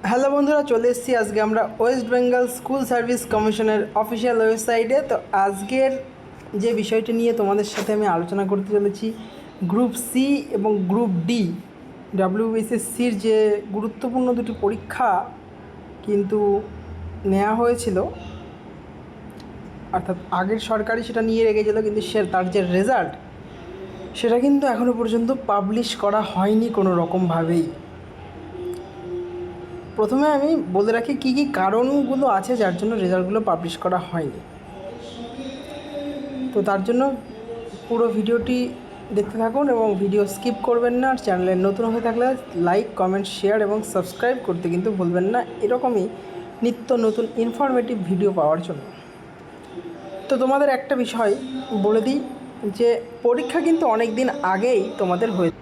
Hello বন্ধুরা, চলে এসেছি আজকে আমরা ওয়েস্ট বেঙ্গল স্কুল সার্ভিস কমিশনের অফিসিয়াল ওয়েবসাইটে। তো আজকের যে বিষয়টি নিয়ে তোমাদের সাথে আমি আলোচনা করতে চলেছি, গ্রুপ সি এবং গ্রুপ ডি ডব্লিউবিসিএসসির যে গুরুত্বপূর্ণ দুটি পরীক্ষা কিন্তু নেওয়া হয়েছিল, অর্থাৎ আগের সরকারই সেটা নিয়ে রেখেছিল, কিন্তু তার যে রেজাল্ট সেটা কিন্তু এখনও পর্যন্ত পাবলিশ করা হয়নি কোনো রকমভাবেই। প্রথমে আমি বলে রাখি কী কী কারণগুলো আছে যার জন্য রেজাল্টগুলো পাবলিশ করা হয়নি। তো তার জন্য পুরো ভিডিওটি দেখতে থাকুন এবং ভিডিও স্কিপ করবেন না। আর চ্যানেলে নতুন হয়ে থাকলে লাইক, কমেন্ট, শেয়ার এবং সাবস্ক্রাইব করতে কিন্তু ভুলবেন না, এরকমই নিত্য নতুন ইনফরমেটিভ ভিডিও পাওয়ার জন্য। তো তোমাদের একটা বিষয় বলে দিই যে পরীক্ষা কিন্তু অনেক দিন আগেই তোমাদের হয়ে,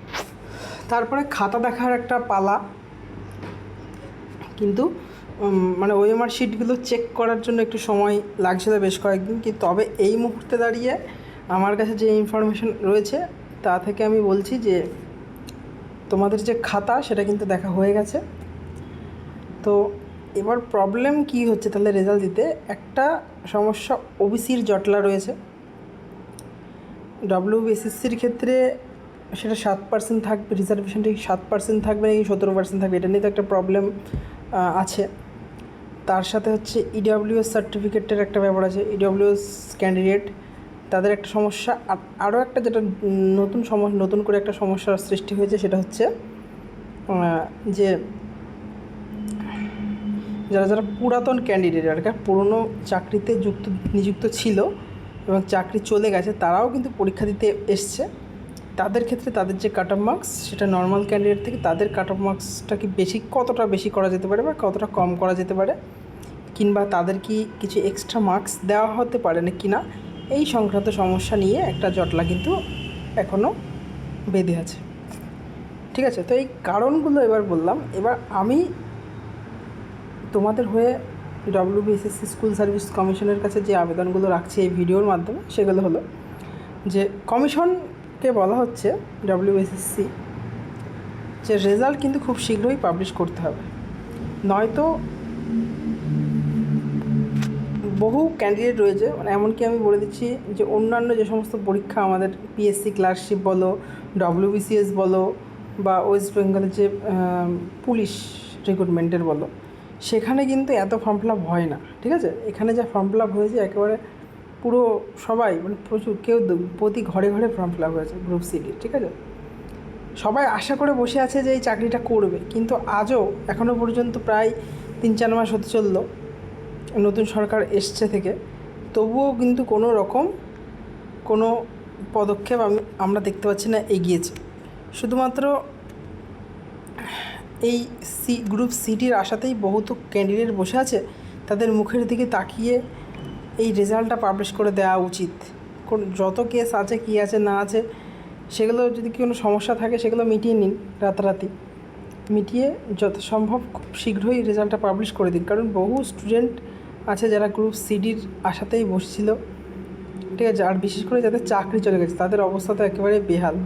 তারপরে খাতা দেখার একটা পালা, কিন্তু মানে ওএমআর শিটগুলো চেক করার জন্য একটু সময় লাগছিল বেশ কয়েকদিন। কিন্তু তবে এই মুহূর্তে দাঁড়িয়ে আমার কাছে যে ইনফরমেশন রয়েছে তা থেকে আমি বলছি যে তোমাদের যে খাতা সেটা কিন্তু দেখা হয়ে গেছে। তো এবার প্রবলেম কি হচ্ছে তাহলে রেজাল্ট দিতে, একটা সমস্যা ওবিসির জটলা রয়েছে। ডব্লিউবিএসএসসির ক্ষেত্রে সেটা 7% থাকবে, রিজার্ভেশন ঠিক 7% থাকবে নাকি 17% থাকবে, এটা নিয়ে তো একটা প্রবলেম আছে। তার সাথে হচ্ছে ইডব্লিউএস সার্টিফিকেটের একটা ব্যাপার আছে, ইডব্লিউএস ক্যান্ডিডেট তাদের একটা সমস্যা। আরও একটা যেটা নতুন করে একটা সমস্যার সৃষ্টি হয়েছে, সেটা হচ্ছে যে যারা পুরাতন ক্যান্ডিডেট আর কি পুরনো চাকরিতে নিযুক্ত ছিল এবং চাকরি চলে গেছে, তারাও কিন্তু পরীক্ষা দিতে এসছে। তাদের ক্ষেত্রে তাদের যে কাট অফ মার্কস সেটা নর্মাল ক্যান্ডিডেট থেকে তাদের কাট অফ মার্কসটা কি কতটা বেশি করা যেতে পারে বা কতটা কম করা যেতে পারে, কিংবা তাদের কি কিছু এক্সট্রা মার্কস দেওয়া হতে পারে না কিনা, এই সংক্রান্ত সমস্যা নিয়ে একটা জটলা কিন্তু এখনও বেঁধে আছে। ঠিক আছে, তো এই কারণগুলো এবার বললাম। এবার আমি তোমাদের হয়ে ডব্লিউবিএসএসসি স্কুল সার্ভিস কমিশনের কাছে যে আবেদনগুলো রাখছি এই ভিডিওর মাধ্যমে, সেগুলো হলো যে কমিশনকে বলা হচ্ছে ডব্লিউবিএসএসসি যে রেজাল্ট কিন্তু খুব শীঘ্রই পাবলিশ করতে হবে, নয়তো বহু ক্যান্ডিডেট রয়েছে, মানে এমনকি আমি বলে দিচ্ছি যে অন্যান্য যে সমস্ত পরীক্ষা আমাদের পিএসসি ক্লার্কশিপ বলো, ডব্লিউবিসিএস বলো, বা ওয়েস্ট বেঙ্গলের যে পুলিশ রিক্রুটমেন্টের বলো, সেখানে কিন্তু এত ফর্ম ফিল আপ হয় না। ঠিক আছে, এখানে যা ফর্ম ফিল আপ হয়েছে একেবারে পুরো সবাই, মানে প্রচুর, প্রতি ঘরে ঘরে ফর্ম ফিল আপ হয়েছে গ্রুপ সিডি। ঠিক আছে, সবাই আশা করে বসে আছে যে এই চাকরিটা করবে, কিন্তু আজও এখনও পর্যন্ত প্রায় 3-4 মাস হতে চললো নতুন সরকার এসছে থেকে, তবুও কিন্তু কোনো রকম কোনো পদক্ষেপ আমরা দেখতে পাচ্ছি না এগিয়েছে। শুধুমাত্র এই গ্রুপ সিটির আশাতেই বহুত ক্যান্ডিডেট বসে আছে, তাদের মুখের দিকে তাকিয়ে এই রেজাল্টটা পাবলিশ করে দেওয়া উচিত। যত কেস আছে, কী আছে না আছে, সেগুলো যদি কোনো সমস্যা থাকে সেগুলো মিটিয়ে নিন, রাতারাতি মিটিয়ে যত সম্ভব খুব শীঘ্রই রেজাল্টটা পাবলিশ করে দিন। কারণ বহু স্টুডেন্ট আছে যারা গ্রুপ সিডির আশাতেই বসছিল। ঠিক আছে, আর বিশেষ করে যাদের চাকরি চলে গেছে তাদের অবস্থা তো একেবারে বেহাল।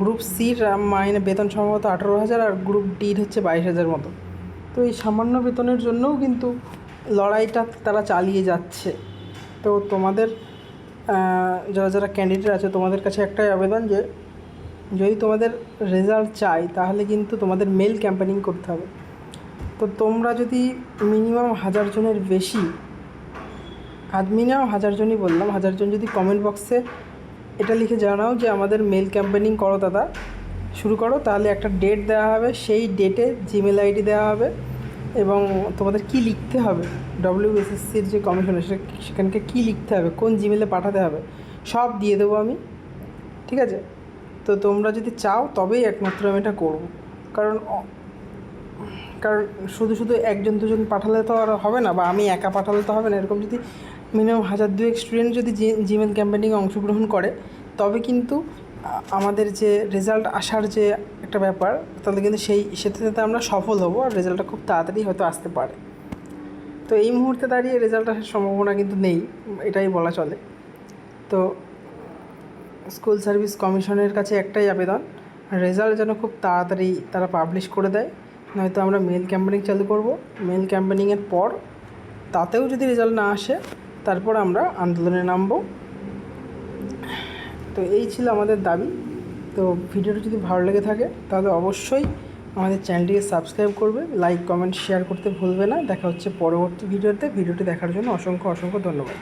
গ্রুপ সির মাইনে বেতন সম্ভবত 18,000, আর গ্রুপ ডির হচ্ছে 22,000 মতো। তো এই সামান্য বেতনের জন্যও কিন্তু লড়াইটা তারা চালিয়ে যাচ্ছে। তো তোমাদের যারা ক্যান্ডিডেট আছে, তোমাদের কাছে একটাই আবেদন যে যদি তোমাদের রেজাল্ট চাই তাহলে কিন্তু তোমাদের মেল ক্যাম্পেনিং করতে হবে। তো তোমরা যদি মিনিমাম 1000 জনের বেশি, মিনিমাম 1000 জনই বললাম, 1000 জন যদি কমেন্ট বক্সে এটা লিখে জানাও যে আমাদের মেল ক্যাম্পেনিং করো দাদা, শুরু করো, তাহলে একটা ডেট দেওয়া হবে, সেই ডেটে জিমেল আইডি দেওয়া হবে এবং তোমাদের কি লিখতে হবে, ডব্লিউবিএসএসসির যে কমিশনার সেখানকে কী লিখতে হবে, কোন জিমেলে পাঠাতে হবে, সব দিয়ে দেবো আমি। ঠিক আছে, তো তোমরা যদি চাও তবেই একমাত্র আমি এটা করবো। কারণ শুধু 1-2 জন পাঠালে তো আর হবে না, বা আমি একা পাঠালে তো হবে না। এরকম যদি মিনিমাম 1000-2 স্টুডেন্ট যদি জিমেল ক্যাম্পেনিংয়ে অংশগ্রহণ করে, তবে কিন্তু আমাদের যে রেজাল্ট আসার যে একটা ব্যাপার, তাহলে কিন্তু সেটাতে আমরা সফল হব, আর রেজাল্টটা খুব তাড়াতাড়ি হয়তো আসতে পারে। তো এই মুহূর্তে দাঁড়িয়ে রেজাল্ট আসার সম্ভাবনা কিন্তু নেই, এটাই বলা চলে। তো স্কুল সার্ভিস কমিশনের কাছে একটাই আবেদন, রেজাল্ট যেন খুব তাড়াতাড়ি তারা পাবলিশ করে দেয়, নয়তো আমরা মেল ক্যাম্পেনিং চালু করব। মেল ক্যাম্পেনিংয়ের পর তাতেও যদি রেজাল্ট না আসে তারপর আমরা আন্দোলনে নামব। তো এই ছিল আমাদের দাবি। তো ভিডিওটি যদি ভালো লেগে থাকে তাহলে অবশ্যই আমাদের চ্যানেলটিকে সাবস্ক্রাইব করবে, লাইক কমেন্ট শেয়ার করতে ভুলবে না। দেখা হচ্ছে পরবর্তী ভিডিওতে। ভিডিওটি দেখার জন্য অসংখ্য ধন্যবাদ।